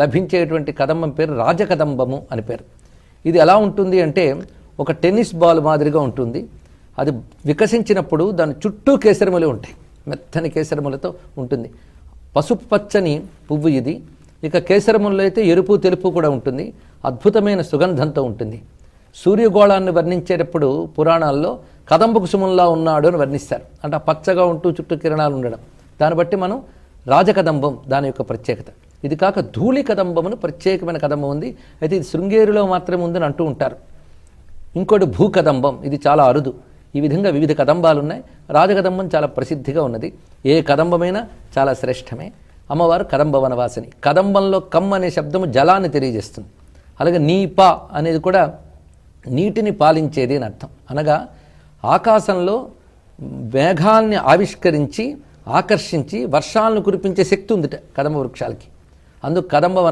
లభించేటువంటి కదంబం పేరు రాజకదంబము అని పేరు. ఇది ఎలా ఉంటుంది అంటే ఒక టెన్నిస్ బాల్ మాదిరిగా ఉంటుంది. అది వికసించినప్పుడు దాని చుట్టూ కేసరములు ఉంటాయి, మెత్తని కేసరములతో ఉంటుంది. పసుపు పచ్చని పువ్వు ఇది. ఇక కేసరముల్లో అయితే ఎరుపు తెలుపు కూడా ఉంటుంది. అద్భుతమైన సుగంధంతో ఉంటుంది. సూర్యగోళాన్ని వర్ణించేటప్పుడు పురాణాల్లో కదంబ కుసుమంలా ఉన్నాడు అని వర్ణిస్తారు. అంటే ఆ పచ్చగా ఉంటూ చుట్టూ కిరణాలు ఉండడం, దాన్ని బట్టి మనం రాజకదంబం దాని యొక్క ప్రత్యేకత. ఇది కాక ధూళి కదంబమును ప్రత్యేకమైన కదంబం ఉంది. అయితే ఇది శృంగేరిలో మాత్రమే ఉందని అంటూ ఉంటారు. ఇంకోటి భూకదంబం, ఇది చాలా అరుదు. ఈ విధంగా వివిధ కదంబాలు ఉన్నాయి. రాజకదంబం చాలా ప్రసిద్ధిగా ఉన్నది. ఏ కదంబమైనా చాలా శ్రేష్టమే. అమ్మవారు కదంబ వనవాసిని. కదంబంలో కమ్ అనే శబ్దము జలాన్ని తెలియజేస్తుంది. అలాగే నీప అనేది కూడా నీటిని పాలించేది అని అర్థం. అనగా ఆకాశంలో మేఘాల్ని ఆవిష్కరించి ఆకర్షించి వర్షాలను కురిపించే శక్తి ఉందిట కదంబ వృక్షాలకి. అందుకు కదంబ